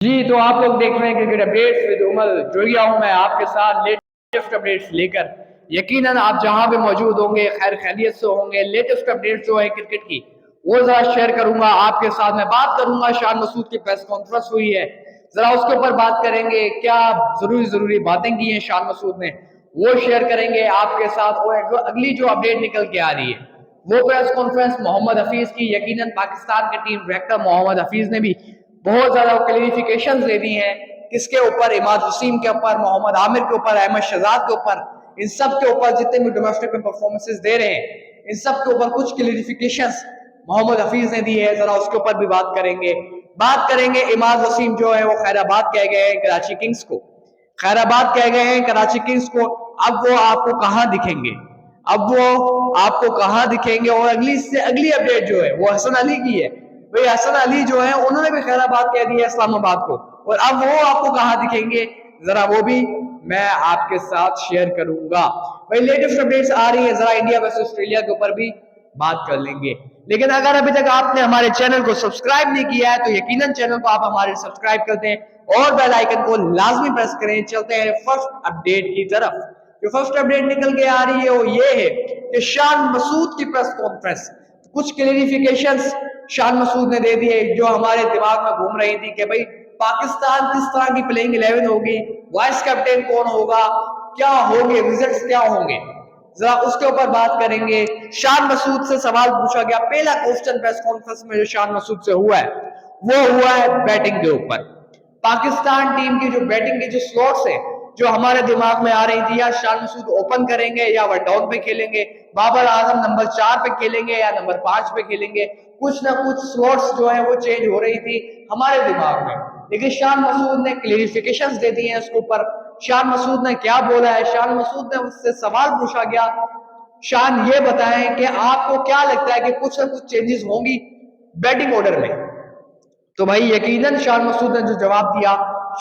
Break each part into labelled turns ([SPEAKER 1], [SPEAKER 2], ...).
[SPEAKER 1] जी, तो आप लोग देख रहे हैं क्रिकेट अपडेट्स विद उमर। जुड़ गया हूं मैं आपके साथ लेटेस्ट अपडेट्स लेकर। यकीनन आप जहां भी मौजूद होंगे खैर खैरियत से होंगे। लेटेस्ट अपडेट्स जो है क्रिकेट की वो जरा शेयर करूंगा आपके साथ। मैं बात करूंगा शान मसूद की प्रेस कॉन्फ्रेंस हुई है, जरा उसके ऊपर बात करेंगे। क्या जरूरी जरूरी बातें की हैं शान मसूद ने, वो शेयर करेंगे आपके साथ। और अगली जो अपडेट निकल के आ रही है वो प्रेस कॉन्फ्रेंस मोहम्मद हफीज की। यकीनन पाकिस्तान के टीम डायरेक्टर मोहम्मद हफीज ने भी बहुत ज्यादा क्लेरिफिकेशन दे दी हैं। किसके ऊपर? इमाद वसीम के ऊपर, मोहम्मद आमिर के ऊपर, अहमद शहजाद के ऊपर, इन सब के ऊपर जितने भी डोमेस्टिक में परफॉर्मेंसेस दे रहे हैं इन सब के ऊपर कुछ क्लेरिफिकेशंस मोहम्मद हफीज ने दी है, जरा उसके ऊपर भी बात करेंगे। बात करेंगे इमाद वसीम जो है वो खैराबाद कह गए हैं कराची किंग्स को, खैराबाद कह गए हैं कराची किंग्स को। अब वो आपको कहां दिखेंगे, अब वो आपको कहां दिखेंगे? और अगली से अगली अपडेट जो है वो हसन अली की है। भाई हसन अली जो है उन्होंने भी खैराबाद कह दिया इस्लामाबाद को, और अब वो आपको कहां दिखेंगे जरा वो भी मैं आपके साथ शेयर करूंगा। भाई लेटेस्ट अपडेट्स आ रही है, जरा इंडिया वर्सेस ऑस्ट्रेलिया के ऊपर भी बात कर लेंगे। लेकिन अगर अभी तक आपने हमारे चैनल को सब्सक्राइब नहीं किया है तो यकीनन चैनल को आप हमारे सब्सक्राइब कर दें और बेल आइकन को लाजमी प्रेस करें। चलते हैं फर्स्ट अपडेट की तरफ। जो फर्स्ट अपडेट निकल के आ रही है वो ये है कि शान मसूद की प्रेस कॉन्फ्रेंस, कुछ क्लेरिफिकेशंस शान मसूद ने दे दिए जो हमारे दिमाग में घूम रही थी कि भाई पाकिस्तान किस तरह की प्लेइंग 11 होगी, वाइस कैप्टन कौन होगा, क्या होंगे, रिजल्ट्स क्या होंगे, जरा उसके ऊपर बात करेंगे। शान मसूद से सवाल पूछा गया, पहला क्वेश्चन प्रेस कॉन्फ्रेंस में जो शान मसूद से हुआ है वो हुआ है बैटिंग के ऊपर। पाकिस्तान टीम की जो बैटिंग की जो स्लॉट्स है जो हमारे दिमाग में आ रही थी, या शान मसूद ओपन करेंगे या वन डाउन पे खेलेंगे, बाबर आजम नंबर 4 पे खेलेंगे या नंबर 5 पे खेलेंगे, कुछ ना कुछ स्लॉट्स जो है वो चेंज हो रही थी हमारे दिमाग में। लेकिन शान मसूद ने क्लेरिफिकेशंस दे दी हैं उसके ऊपर। शान मसूद ने क्या बोला है? शान मसूद ने उससे सवाल पूछा गया, शान ये बताएं कि आपको क्या लगता है कि कुछ ना कुछ चेंजेस होंगी बैटिंग ऑर्डर में? तो भाई यकीनन शान मसूद ने जो जवाब दिया,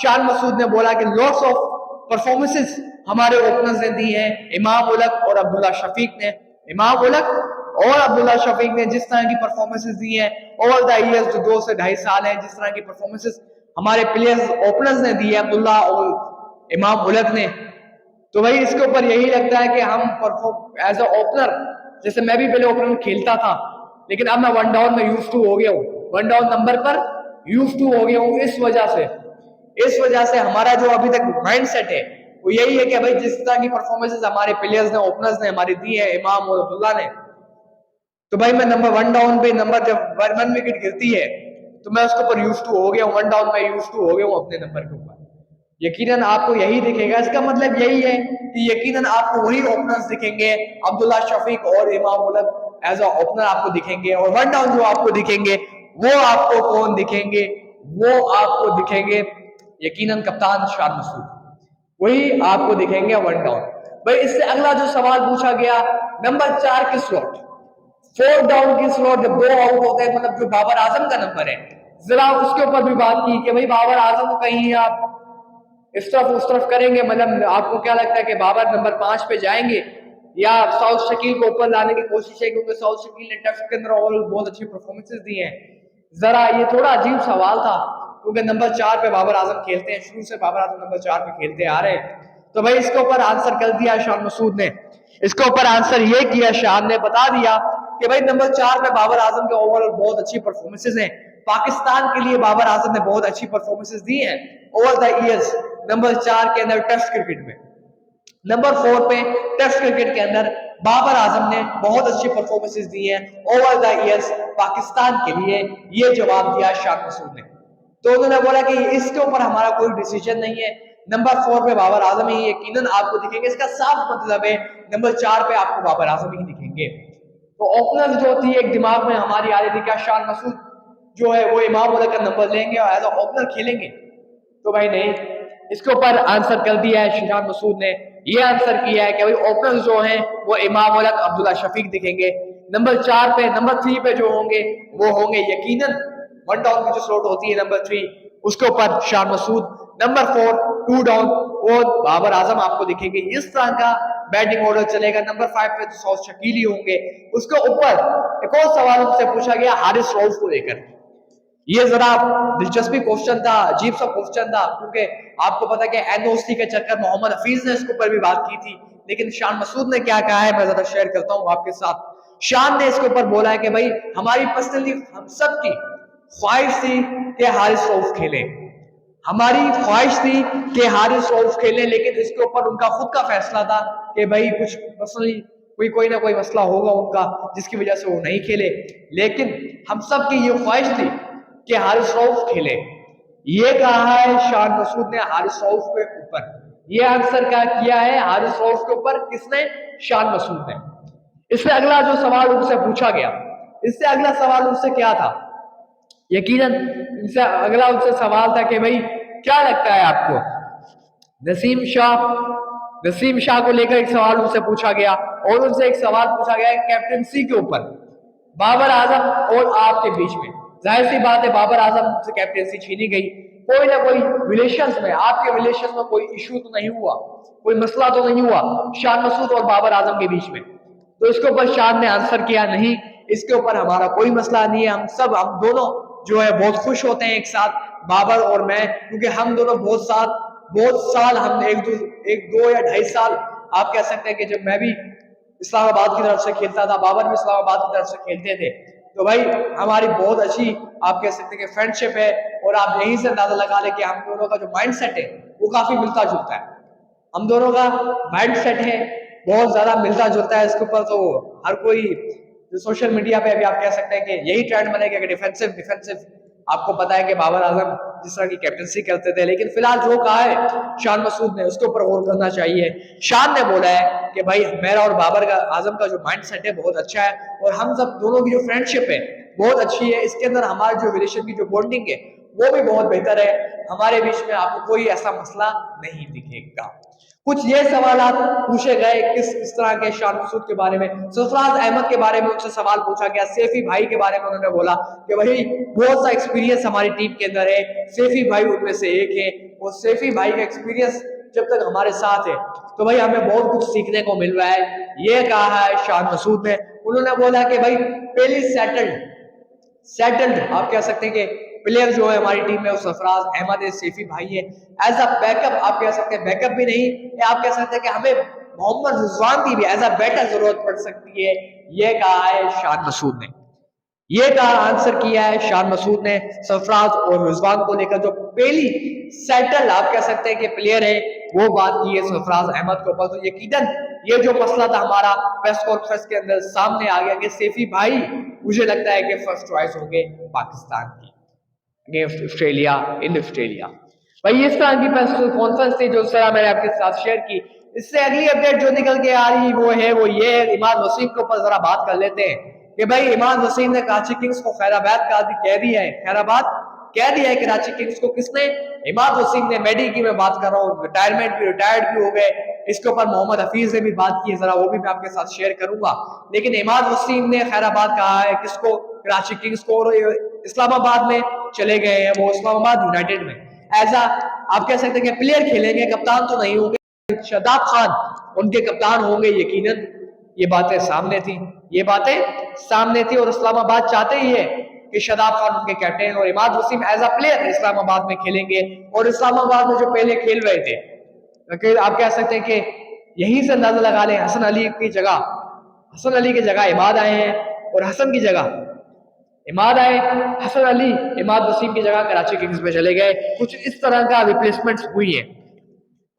[SPEAKER 1] शान मसूद ने बोला कि लॉट्स ऑफ परफॉर्मेंसेस हमारे ओपनर्स ने दी हैं, इमाम उलक और अब्दुल्ला शफीक ने। इमाम उलक और अब्दुल्ला शफीक ने जिस तरह की परफॉर्मेंसेस दी हैं ओवर द इयर्स, जो 2 से 2.5 साल है, जिस तरह की परफॉर्मेंसेस हमारे प्लेयर्स ओपनर्स ने दी है, अब्दुल्ला और इमाम उलक ने, तो भाई इसके ऊपर यही लगता है कि हम परफॉर्म एज अ ओपनर, जैसे मैं भी पहले ओपनर खेलता था लेकिन अब मैं वन डाउन में यूज टू हो गया हूँ, वन डाउन नंबर पर यूज टू हो गया हूँ। इस वजह से हमारा जो अभी तक माइंड सेट है वो यही है कि भाई जिस तरह की परफॉर्मेंसेस हमारे प्लेयर्स ने ओपनर्स ने हमारी दी है, इमाम और अब्दुल्ला ने, तो भाई मैं नंबर वन डाउन पे नंबर जब वन विकेट गिरती है तो मैं उसके ऊपर यूज टू हो गया हूँ, वन डाउन में यूज टू हो गया हूँ अपने नंबर के ऊपर। यकीनन आपको यही दिखेगा, इसका मतलब यही है कि यकीनन आपको वही ओपनर्स दिखेंगे, अब्दुल्ला शफीक और इमाम उलक एज अ ओपनर आपको दिखेंगे। और वन डाउन जो आपको दिखेंगे वो आपको कौन दिखेंगे? वो आपको दिखेंगे यकीनन कप्तान शान मसूद, वही आपको दिखेंगे वन डाउन। भाई इससे अगला जो सवाल पूछा गया, नंबर 4 की स्लॉट, 4 डाउन की स्लॉट जब 2 आउट होते हैं, मतलब जो बाबर आजम का नंबर है, जरा उसके ऊपर भी बात की कि भाई बाबर आजम को कहीं आप इस तरफ उस तरफ करेंगे, मतलब आपको क्या लगता है कि बाबर नंबर 5 पे जाएंगे या साउथ शकील को ऊपर लाने की कोशिश है, क्योंकि साउथ शकील ने टेस्ट के अंदर और बहुत अच्छी परफॉर्मेंसेस दी हैं। जरा ये थोड़ा अजीब सवाल था क्योंकि नंबर 4 पे बाबर आजम खेलते हैं, शुरू से बाबर आजम नंबर 4 पे खेलते आ रहे हैं। तो भाई इसके ऊपर आंसर कर दिया शान मसूद ने, इसके ऊपर आंसर ये किया शान ने, बता दिया कि भाई नंबर 4 पे बाबर आजम के ओवरऑल बहुत अच्छी परफॉर्मेंसेस हैं, पाकिस्तान के लिए बाबर आजम ने बहुत अच्छी परफॉर्मेंसेस दी हैं ओवर द ईयर्स। नंबर 4 के अंदर टेस्ट क्रिकेट में, नंबर 4 पे टेस्ट क्रिकेट के अंदर बाबर आजम ने बहुत अच्छी परफॉर्मेंसेस दी हैं ओवर द ईयर्स पाकिस्तान के लिए, ये जवाब दिया शान मसूद ने। तो उन्होंने बोला कि इसके ऊपर हमारा कोई डिसीजन नहीं है, नंबर 4 पे बाबर आजम ही यकीनन आपको दिखेंगे। इसका साफ मतलब है नंबर 4 पे आपको बाबर आजम ही दिखेंगे। तो ओपनर जो थी एक दिमाग में हमारी आ रही थी, क्या शान मसूद जो है वो इमाम उलक का नंबर लेंगे और एज अ ओपनर खेलेंगे? तो भाई नहीं, इसके ऊपर आंसर कर दिया है शान मसूद ने, ये आंसर किया है कि भाई ओपनर्स जो हैं वो इमाम उलक, अब्दुल्ला शफीक दिखेंगे। नंबर 4 पे, नंबर 3 पे जो होंगे वो होंगे यकीनन वन डाउन की जो स्लॉट होती है नंबर 3, उसके ऊपर शान मसूद। नंबर 4 2 डाउन और बाबर आजम आपको दिखेंगे। इस तरह का बैटिंग ऑर्डर चलेगा। नंबर 5 पे तो साउथ शकील ही होंगे। उसके ऊपर एक और सवाल उससे पूछा गया हारिस रऊफ को लेकर, ये जरा दिलचस्पी क्वेश्चन था, अजीब सा क्वेश्चन था, क्योंकि आपको पता है कि एनओसी के चक्कर मोहम्मद हफीज ने इसके ऊपर भी बात की थी, लेकिन शान मसूद ने क्या कहा है मैं जरा शेयर करता हूँ आपके साथ। शान ने इसके ऊपर बोला है कि भाई हमारी पर्सनली हम सब की ख्वाहिश थी कि हारिस रऊफ खेले, हमारी ख्वाहिश थी कि हारिस रऊफ खेले, लेकिन इसके ऊपर उनका खुद का फैसला था कि भाई कुछ पर्सनली कोई ना कोई मसला होगा उनका जिसकी वजह से वो नहीं खेले, लेकिन हम सब की ये ख्वाहिश थी कि हारिस रऊफ खेले। ये कहा है शान मसूद ने हारिस रऊफ के ऊपर, ये आंसर क्या किया है हारिस रऊफ के ऊपर, किसने? शान मसूद ने। इससे अगला जो सवाल उनसे पूछा गया, इससे अगला सवाल उनसे क्या था? यकीनन इनसे अगला उनसे सवाल था कि भाई क्या लगता है आपको नसीम शाह को लेकर एक सवाल उनसे पूछा गया, और उनसे एक सवाल पूछा गया कैप्टनसी के ऊपर बाबर आजम और आपके बीच में। जाहिर सी बात है बाबर आजम से कैप्टनसी छीनी गई, कोई ना कोई रिलेशंस में, आपके रिलेशंस में कोई इशू तो नहीं हुआ, कोई मसला तो नहीं हुआ शान मसूद और बाबर आजम के बीच में? तो इसके ऊपर शान ने आंसर किया नहीं, इसके ऊपर हमारा कोई मसला नहीं है, हम दोनों जो है बहुत खुश होते हैं एक साथ, बाबर और मैं, क्योंकि हम दोनों बहुत साल हम एक दो या 2.5 साल आप कह सकते हैं कि जब मैं भी इस्लामाबाद की तरफ से खेलता था, बाबर भी इस्लामाबाद की तरफ से खेलते थे, तो भाई हमारी बहुत अच्छी आप कह सकते हैं कि फ्रेंडशिप है, और आप यहीं से अंदाजा लगा ले कि हम दोनों का जो माइंड सेट है वो काफी मिलता जुलता है, हम दोनों का माइंड सेट है बहुत ज्यादा मिलता जुलता है। इसके ऊपर तो हर कोई जो सोशल मीडिया पे अभी आप कह सकते हैं कि यही ट्रेंड बनेगा कि डिफेंसिव आपको पता है कि बाबर आजम जिस तरह की कैप्टनसी करते थे, लेकिन फिलहाल जो कहा है शान मसूद ने उसके ऊपर गौर करना चाहिए। शान ने बोला है कि भाई मेरा और बाबर आजम का जो माइंड सेट है बहुत अच्छा है, और हम सब दोनों की जो फ्रेंडशिप है बहुत अच्छी है, इसके अंदर हमारे जो रिलेशन की जो बॉन्डिंग है वो भी बहुत बेहतर है, हमारे बीच में आपको कोई ऐसा मसला नहीं दिखेगा। कुछ ये सवाल पूछे गए किस तरह के शान मसूद के बारे में, सरफराज अहमद के बारे में उनसे सवाल पूछा गया, सैफी भाई के बारे में उन्होंने बोला कि भाई बहुत सा एक्सपीरियंस हमारी टीम के अंदर है, सैफी भाई उनमें से एक है, और सैफी भाई का एक्सपीरियंस जब तक हमारे साथ है तो भाई हमें बहुत कुछ सीखने को मिल रहा है, ये कहा है शान मसूद ने। उन्होंने बोला कि भाई पहली सेटल्ड आप कह सकते हैं कि प्लेयर जो है हमारी टीम में वो सरफराज अहमद है, सैफी भाई है, एज अ बैकअप आप कह सकते हैं, बैकअप भी नहीं, आप कह सकते हैं कि हमें मोहम्मद रिजवान की भी एज अ बैटर जरूरत पड़ सकती है, ये कहा है शान मसूद ने। ये कहा आंसर किया है शान मसूद ने सरफराज और रिजवान को लेकर, जो पहली सेटल आप कह सकते हैं कि प्लेयर है वो बात की है सरफराज अहमद के ऊपर। तो यकीनन ये जो मसला था हमारा प्रेस कॉन्फ्रेंस के अंदर सामने आ गया कि सैफी भाई मुझे लगता है कि फर्स्ट चॉइस होंगे पाकिस्तान की अगेंस्ट ऑस्ट्रेलिया इन ऑस्ट्रेलिया। भाई इस तरह की प्रेस कॉन्फ्रेंस थी जो सर मैंने आपके साथ शेयर की। इससे अगली अपडेट जो निकल के आ रही वो ये है इमाद वसीम के ऊपर जरा बात कर लेते हैं कि भाई इमाद वसीम ने कराची किंग्स को खैराबाद कह दिया है, खैराबाद कह दिया है कराची किंग्स को, किसने? इमाद वसीम ने। मेडी की मैं बात कर रहा हूँ, रिटायर्ड भी हो गए, इसके ऊपर मोहम्मद हफीज ने भी बात की है, जरा वो भी मैं आपके साथ शेयर करूंगा। लेकिन इमाद वसीम ने खैराबाद कहा है किसको? कराची किंग्स को, और इस्लामाबाद में चले गए हैं वो, इस्लामाबाद यूनाइटेड में एज आप कह सकते हैं कि प्लेयर खेलेंगे, कप्तान तो नहीं होंगे, शादाब खान उनके कप्तान होंगे यकीनन। ये बातें सामने थी और इस्लामाबाद चाहते ही है कि शादाब खान उनके कैप्टन और Imad Wasim as a player Islamabad में खेलेंगे, और इस्लामाबाद में जो पहले खेल रहे थे आप कह सकते हैं कि यहीं से अंदाजा लगा लें हसन अली की जगह इमाद आए हैं, और हसन की जगह इमाद आए, हसन अली इमाद वसीम की जगह कराची किंग्स में चले गए। कुछ इस तरह का रिप्लेसमेंट्स हुई है,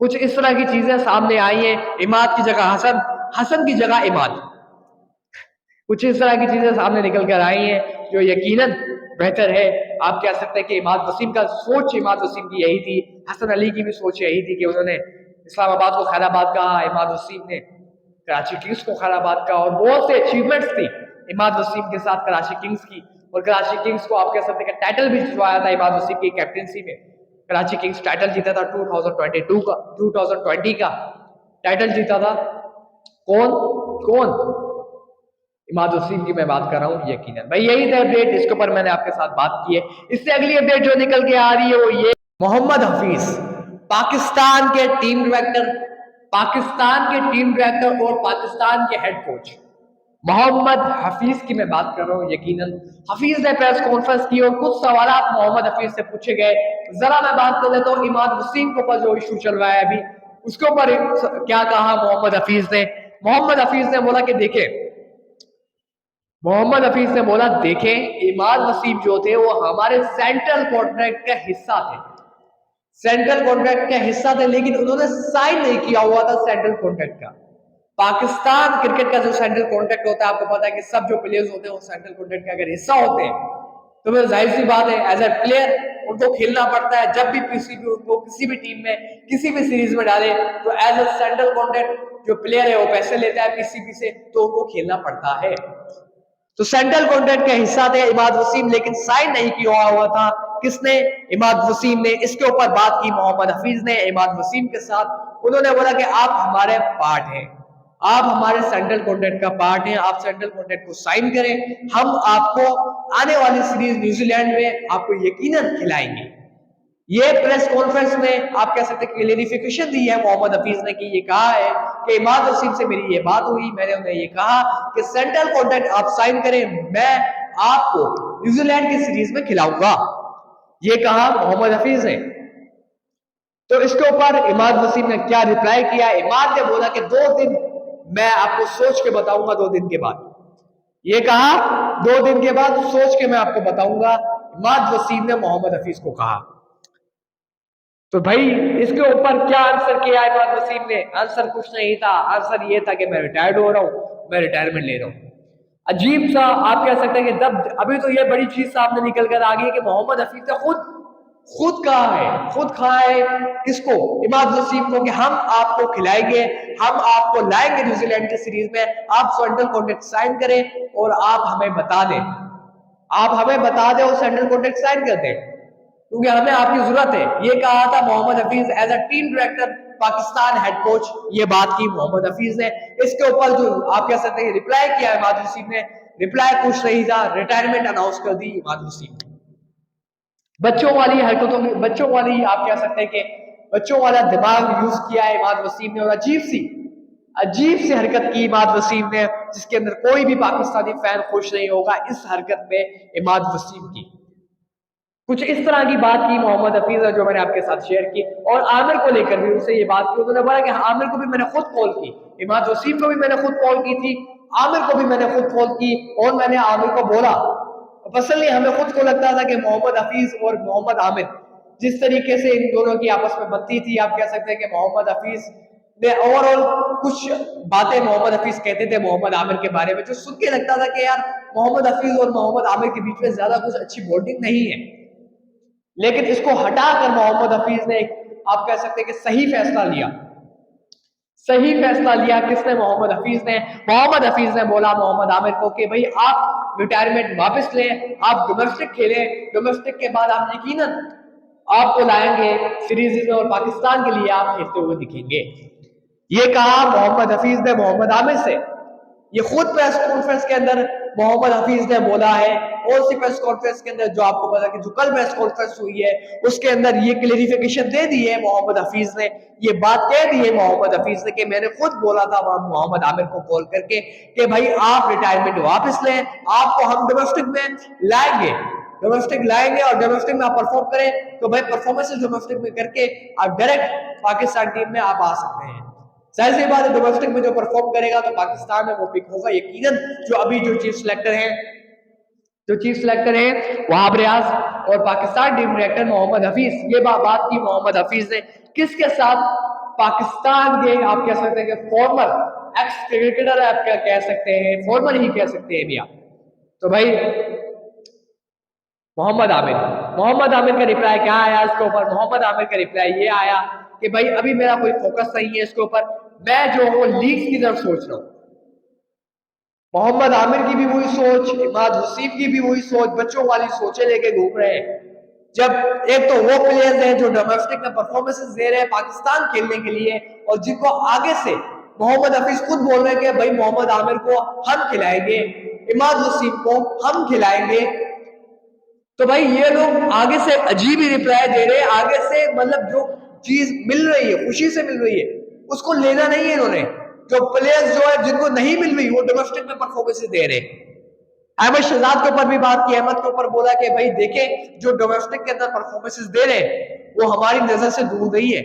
[SPEAKER 1] कुछ इस तरह की चीजें सामने आई हैं, इमाद की जगह हसन की जगह इमाद, कुछ इस तरह की चीजें सामने निकल कर आई हैं जो यकीनन बेहतर है। आप कह सकते हैं कि इमाद वसीम की यही थी, हसन अली की भी सोच यही थी कि उन्होंने इस्लामाबाद को खैराबाद कहा, इमाद वसीम ने कराची किंग्स को खैराबाद कहा, और बहुत से अचीवमेंट्स थी इमाद वसीम के साथ कराची किंग्स की, और कराची किंग्स को आप कह सकते हैं कि टाइटल भी जितवाया था इमाद वसीम की कैप्टनसी में। कराची किंग्स टाइटल जीता था 2020 का टाइटल जीता था। कौन? इमाद वसीम की मैं बात कर रहा हूँ यकीनन। भाई यही था अपडेट, इसके ऊपर मैंने आपके साथ बात की है। इससे अगली अपडेट जो निकल के आ रही है वो ये, मोहम्मद हफीज पाकिस्तान के टीम डायरेक्टर और पाकिस्तान के हेड कोच मोहम्मद हफीज की मैं बात कर रहा हूँ। यकीनन हफीज ने प्रेस कॉन्फ्रेंस की और कुछ सवाल मोहम्मद हफीज से पूछे गए। जरा मैं बात कर लेता हूँ इमाद वसीम के ऊपर जो इशू चल रहा है अभी, उसके ऊपर क्या कहा मोहम्मद हफीज ने। मोहम्मद हफीज ने बोला कि देखे, मोहम्मद हफीज ने बोला देखें, इमाद वसीम जो थे वो हमारे सेंट्रल कॉन्ट्रैक्ट का हिस्सा थे, सेंट्रल कॉन्ट्रैक्ट का हिस्सा थे, लेकिन उन्होंने साइन नहीं किया हुआ था सेंट्रल कॉन्ट्रैक्ट का। पाकिस्तान क्रिकेट का जो सेंट्रल कॉन्ट्रैक्ट होता है, आपको पता है कि सब जो प्लेयर्स होते हैं वो सेंट्रल कॉन्ट्रैक्ट का अगर हिस्सा होते हैं तो फिर जाहिर सी बात है एज ए प्लेयर उनको खेलना पड़ता है। जब भी पीसीबी उनको किसी भी टीम में किसी भी सीरीज में डाले तो एज ए सेंट्रल कॉन्ट्रैक्ट जो प्लेयर है वो पैसे लेता है पीसीबी से, तो उनको खेलना पड़ता है। तो सेंट्रल कॉन्ट्रैक्ट का हिस्सा थे इमाद वसीम, लेकिन साइन नहीं किया हुआ था। किसने? इमाद वसीम ने। इसके ऊपर बात की मोहम्मद हफीज ने इमाद वसीम के साथ। उन्होंने बोला कि आप हमारे पार्ट हैं, आप हमारे सेंट्रल कॉन्ट्रैक्ट का पार्ट हैं, आप सेंट्रल कॉन्ट्रैक्ट को साइन करें, हम आपको आने वाली सीरीज न्यूजीलैंड में आपको यकीनन खिलाएंगे। ये प्रेस कॉन्फ्रेंस में आप कह सकते हैं क्लेरिफिकेशन दी है मोहम्मद हफीज ने, कि ये कहा है कि इमाद वसीम से मेरी ये बात हुई, मैंने उन्हें ये कहा कि सेंट्रल कॉन्ट्रैक्ट आप साइन करें, मैं आपको न्यूजीलैंड की सीरीज में खिलाऊंगा। ये कहा मोहम्मद हफीज ने। तो इसके ऊपर इमाद वसीम ने क्या रिप्लाई किया? इमाद ने बोला कि 2 दिन मैं आपको सोच के बताऊंगा, 2 दिन के बाद। ये कहा 2 दिन के बाद सोच के मैं आपको बताऊंगा, इमाद वसीम ने मोहम्मद हफीज को कहा। तो भाई इसके ऊपर क्या आंसर किया इमाद वसीम ने? आंसर कुछ नहीं था, आंसर ये था कि मैं रिटायर्ड हो रहा हूं, मैं रिटायरमेंट ले रहा हूं। अजीब सा आप कह सकते हैं कि जब अभी तो ये बड़ी चीज सामने निकल कर आ गई कि मोहम्मद हफीज ने खुद कहा है किसको? इमाद वसीम को, कि हम आपको खिलाएंगे, हम आपको लाएंगे न्यूजीलैंड की सीरीज में, आप सेंट्रल कॉन्ट्रैक्ट साइन करें और आप हमें बता दें, आप हमें बता दें और सेंट्रल कॉन्ट्रैक्ट साइन कर दें, क्योंकि हमें आपकी जरूरत है। ये कहा था Mohammad Hafeez as a team director, Pakistan head coach. ये बात की मोहम्मद हफीज ने। इसके ऊपर जो आप कह सकते हैं रिप्लाई किया इमाद वसीम ने, रिप्लाई कुछ नहीं था, रिटायरमेंट अनाउंस कर दी इमाद वसीम ने। बच्चों वाली हरकतों में, बच्चों वाली आप कह सकते हैं कि बच्चों वाला दिमाग यूज किया है इमाद वसीम ने, और अजीब सी हरकत की इमाद वसीम ने, जिसके अंदर कोई भी पाकिस्तानी फैन खुश नहीं होगा इस हरकत में इमाद वसीम की। कुछ इस तरह की बात की मोहम्मद हफीज जो मैंने आपके साथ शेयर की, और आमिर को लेकर भी उनसे ये बात की। उन्होंने बोला कि आमिर को भी मैंने खुद कॉल की, इमाद वसीम को भी मैंने खुद कॉल की थी, आमिर को भी मैंने खुद कॉल की, और मैंने आमिर को बोला पर्सनली, हमें खुद को लगता था कि मोहम्मद हफीज और मोहम्मद आमिर जिस तरीके से इन दोनों की आपस में बनती थी, आप कह सकते हैं कि मोहम्मद हफीज ने ओवरऑल कुछ बातें मोहम्मद हफीज कहते थे मोहम्मद आमिर के बारे में, जो सुन के लगता था कि यार मोहम्मद हफीज और मोहम्मद आमिर के बीच में ज्यादा कुछ अच्छी बॉन्डिंग नहीं है। लेकिन इसको हटाकर मोहम्मद हफीज ने आप कह सकते हैं कि सही फैसला लिया। किसने? मोहम्मद हफीज ने। मोहम्मद हफीज ने बोला मोहम्मद आमिर को कि भाई आप रिटायरमेंट वापस लें, आप डोमेस्टिक खेलें, डोमेस्टिक के बाद आप यकीनन आपको लाएंगे सीरीज में और पाकिस्तान के लिए आप खेलते हुए दिखेंगे। ये कहा मोहम्मद हफीज ने मोहम्मद आमिर से। ये खुद प्रेस कॉन्फ्रेंस के अंदर मोहम्मद हफीज ने बोला है, और सी प्रेस कॉन्फ्रेंस के अंदर जो आपको पता कि जो कल प्रेस कॉन्फ्रेंस हुई है उसके अंदर ये क्लेरिफिकेशन दे दी है मोहम्मद हफीज ने, ये बात कह दी है मोहम्मद हफीज ने कि मैंने खुद बोला था मोहम्मद आमिर को कॉल करके कि भाई आप रिटायरमेंट वापस लें, आपको हम डोमेस्टिक में लाएंगे, और डोमेस्टिक में आप परफॉर्म करें तो भाई परफॉर्मेंस डोमेस्टिक में करके आप डायरेक्ट पाकिस्तान टीम में आप आ सकते हैं। जाहिर सी बात है डोमेस्टिक में जो परफॉर्म करेगा तो पाकिस्तान में वो पिक होगा यकीनन। जो अभी जो चीफ सिलेक्टर हैं वहाब रियाज और पाकिस्तान टीम डायरेक्टर मोहम्मद हफीज, ये बात की मोहम्मद हफीज ने किसके साथ? पाकिस्तान के आप कह सकते हैं कि फॉर्मर एक्स क्रिकेटर, आप क्या कह सकते हैं, फॉर्मर ही कह सकते हैं भैया। तो भाई मोहम्मद आमिर का रिप्लाई क्या आया इसके ऊपर? मोहम्मद आमिर का रिप्लाई ये आया कि भाई अभी मेरा कोई फोकस नहीं है इसके ऊपर, मैं जो हूँ लीग की तरफ सोच रहा हूँ। मोहम्मद आमिर की भी वही सोच, इमाद वसीम की भी वही सोच, बच्चों वाली सोचें लेके घूम रहे हैं। जब एक तो वो प्लेयर्स हैं जो डोमेस्टिक में परफॉर्मेंसेस दे रहे हैं पाकिस्तान खेलने के लिए, और जिनको आगे से मोहम्मद हफीज खुद बोल रहे हैं कि भाई मोहम्मद आमिर को हम खिलाएंगे, इमाद वसीम को हम खिलाएंगे। तो भाई ये लोग आगे से अजीब ही रिप्लाई दे रहे हैं, आगे से मतलब जो चीज मिल रही है, खुशी से मिल रही है, उसको लेना नहीं है इन्होंने।
[SPEAKER 2] जो प्लेयर्स जो है जिनको नहीं मिल रही वो डोमेस्टिक में परफॉर्मेंस दे रहे हैं। अहमद शहजाद के ऊपर भी बात की, अहमद के ऊपर बोला कि भाई देखें जो डोमेस्टिक के अंदर परफॉर्मेंसेस दे रहे हैं वो हमारी नजर से दूर नहीं है,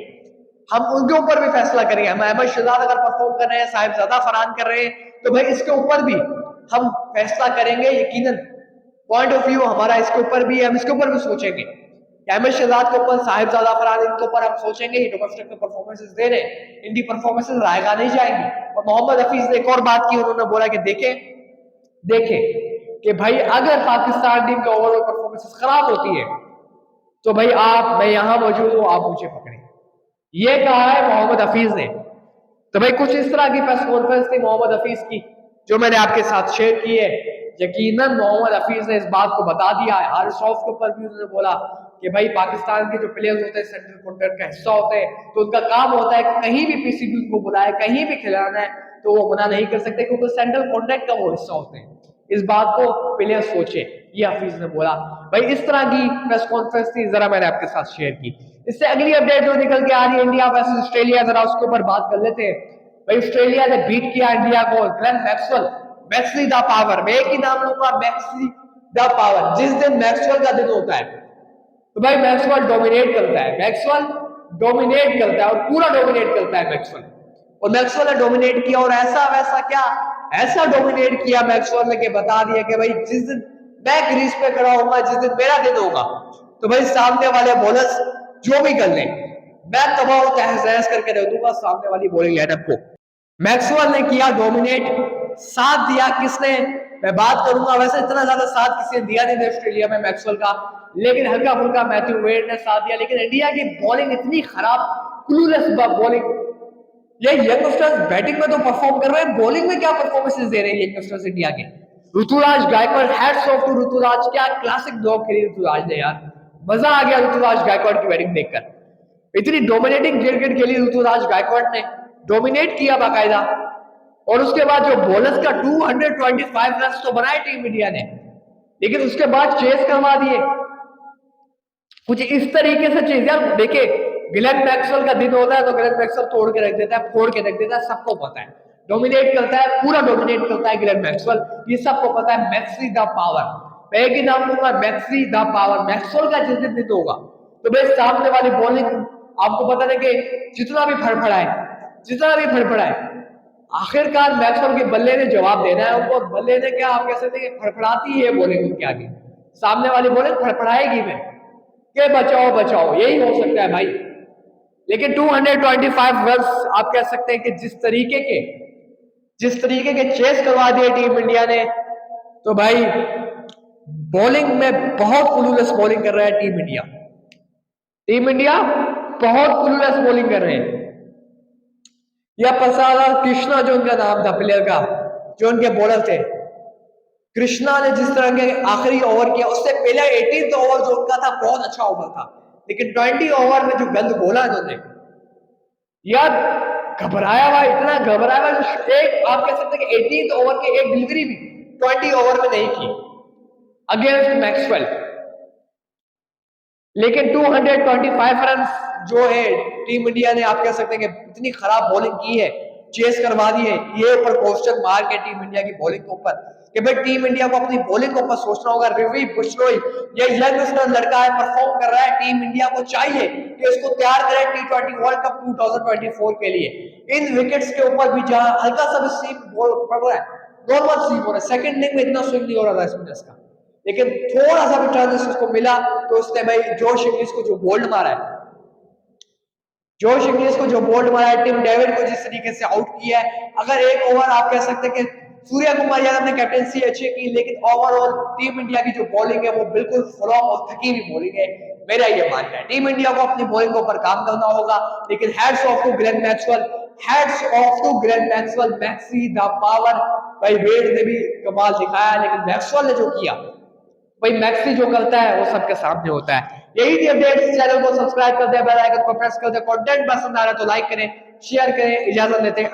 [SPEAKER 2] हम उनके ऊपर भी फैसला करेंगे। हम अहमद शहजाद अगर परफॉर्म कर रहे हैं, साहिबजादा फरहान कर रहे हैं, तो भाई इसके ऊपर भी हम फैसला करेंगे यकीनन। पॉइंट ऑफ व्यू हमारा इसके ऊपर भी है, हम इसके ऊपर भी सोचेंगे। अहमद शहजाद के ऊपर, साहिबजादा फरहान, इनके ऊपर हम सोचेंगे ये डोमेस्टिक में परफॉर्मेंसेस दे रहे हैं, इनकी परफॉर्मेंसेस रायगा नहीं जाएंगी। और मोहम्मद हफीज ने एक और बात की, उन्होंने बोला कि देखें कि भाई अगर पाकिस्तान टीम की ओवरऑल परफॉर्मेंस खराब होती है तो भाई मैं यहां मौजूद हूं, आप मुझे पकड़े, ये कहा है मोहम्मद हफीज ने। तो भाई कुछ इस तरह की प्रेस कॉन्फ्रेंस थी मोहम्मद हफीज की जो मैंने आपके साथ शेयर की है। यकीनन मोहम्मद हफीज ने इस बात को बता दिया है। हारिस रऊफ के ऊपर भी उन्होंने बोला कि भाई पाकिस्तान के जो प्लेयर्स होते हैं सेंट्रल कॉन्ट्रैक्ट का हिस्सा होते हैं, तो उनका काम होता है कि कहीं भी पीसीबी उनको बुलाए, कहीं भी खिलाना है तो वो मना नहीं कर सकते क्योंकि सेंट्रल कॉन्ट्रैक्ट का वो हिस्सा होते हैं। इस बात को प्लेयर सोचे, ये हफीज ने बोला। भाई इस तरह की प्रेस कॉन्फ्रेंस थी, जरा मैंने आपके साथ शेयर की। इससे अगली अपडेट जो निकल के आ रही है इंडिया वर्सेस ऑस्ट्रेलिया, जरा उसके ऊपर बात कर लेते हैं। भाई ऑस्ट्रेलिया ने बीट किया इंडिया को, ग्लेन मैक्सवेल, मैक्सली द पावर, मैं एक ही नाम लूंगा, मैक्सली द पावर। जिस दिन मैक्सवेल का दिन होता है तो भाई मैक्सवेल डोमिनेट करता है, मैक्सवेल डोमिनेट करता है और पूरा डोमिनेट करता है मैक्सवेल। और मैक्सवेल ने डोमिनेट किया, और ऐसा वैसा क्या, ऐसा डोमिनेट किया मैक्सवेल ने कि बता दिया कि भाई जिस दिन मैं क्रीज पे खड़ा होऊंगा, जिस दिन मेरा दिन होगा, तो भाई सामने वाले बॉलर्स जो भी कर लें मैं तबाह तहस करके रख दूंगा सामने वाली बॉलिंग लाइनअप को। मैक्सवेल ने किया डोमिनेट, साथ दिया किसने, मैं बात करूंगा, वैसे इतना ज्यादा साथ किसी ने दिया नहीं था ऑस्ट्रेलिया में मैक्सवेल का, लेकिन हल्का फुल्का मैथ्यू वेड ने साथ दिया। लेकिन इंडिया की बॉलिंग इतनी खराब, क्लूलेस बॉलिंग, ये यंगस्टर्स बैटिंग में तो परफॉर्म कर रहे हैं, बॉलिंग में क्या परफॉर्मेंसेस दे रहे हैं यंगस्टर्स इंडिया के। Ruturaj Gaikwad, hats off to Ruturaj, क्या क्लासिक ब्लॉक खेली ऋतुराज ने यार, मजा आ गया ऋतुराज गायकवाड़ की बैटिंग देखकर। इतनी डोमिनेटिंग क्रिकेट खेली ऋतुराज गायकवाड़ ने, डोमिनेट किया बाकायदा। और उसके बाद जो बॉलर्स का 225 रन तो बनाए टीम इंडिया ने, लेकिन उसके बाद चेस करवा दिए कुछ इस तरीके से चेज। यार देखिए ग्लेन मैक्सवेल का दिन होता है तो ग्लेन मैक्सवेल तोड़ के रख देता है, फोड़ के रख देता है, सबको पता है। डोमिनेट करता है, पूरा डोमिनेट करता है ग्लेन मैक्सवेल, ये सबको पता है। मैक्सी द पावर, मैं एक ही नाम लूंगा, मैक्सी द पावर। मैक्सवेल का जिस दिन होगा तो भाई सामने वाली बॉलिंग आपको पता है कि जितना भी फड़फड़ाए आखिरकार मैक्सवेल के बल्ले ने जवाब देना है उनको। बल्ले ने क्या, आप कह सकते हैं फड़फड़ाती है बॉलिंग उनके आगे, सामने वाली बॉलिंग फड़फड़ाएगी में के बचाओ, यही हो सकता है भाई। लेकिन 225 रन आप कह सकते हैं कि जिस तरीके के चेस करवा दिए टीम इंडिया ने, तो भाई बॉलिंग में बहुत क्लूलेस बॉलिंग कर रहा है टीम इंडिया बहुत क्लूलेस बॉलिंग कर रहे हैं। या प्रसाद कृष्णा जो उनका नाम था प्लेयर का, जो उनके बॉलर थे, कृष्णा ने जिस तरह के आखिरी ओवर किया, उससे पहले 18th ओवर जो उनका था बहुत अच्छा ओवर था, लेकिन 20 ओवर में जो गंद बोला इन्होंने, यार घबराया हुआ, इतना घबराया हुआ, एक आप कह सकते हैं कि 18th ओवर की एक डिलीवरी भी 20 ओवर में नहीं की अगेंस्ट मैक्सवेल। लेकिन 225 रन जो है टीम इंडिया ने, आप कह सकते हैं कि इतनी खराब बॉलिंग की है, चेस करवा दी है। ये ऊपर क्वेश्चन मार्क है टीम इंडिया की बॉलिंग के ऊपर कि भाई टीम इंडिया को अपनी बॉलिंग के ऊपर सोचना होगा। रवि बिश्नोई ये यंगस्टर लड़का है, परफॉर्म कर रहा है, टीम इंडिया को चाहिए कि उसको तैयार करे T20 वर्ल्ड कप 2024 के लिए। इन विकेट्स के ऊपर भी जहां हल्का सा भी सीम पड़ रहा है, नॉर्मल सीम हो रहा है, सेकंड इनिंग में इतना स्विंग नहीं हो रहा था स्पिनर्स का, लेकिन थोड़ा सा भी ट्रांजिशन उसको मिला तो उसने भाई जोश इंग्लिश को जो बोल्ड मारा है, टिम डेविड को जिस तरीके से आउट किया है। अगर एक ओवर आप कह सकते हैं कि सूर्य कुमार यादव ने कैप्टेंसी अच्छी की, लेकिन ओवरऑल टीम इंडिया की जो बॉलिंग है वो बिल्कुल फ्लॉप और थकी हुई बॉलिंग है, मेरा ये मानना है। टीम इंडिया को अपनी बॉलिंग के ऊपर काम करना होगा। लेकिन hats off to Glenn Maxwell, Maxi the power. भाई वेड ने भी कमाल दिखाया, लेकिन मैक्सवेल ने जो किया, भाई मैक्सी जो करता है वो सबके सामने होता है। यही थी अपडेट, चैनल को सब्सक्राइब कर दे, बेल आइकन को प्रेस कर दे। कंटेंट पसंद आ रहा है तो लाइक करें, शेयर करें। इजाजत लेते हैं।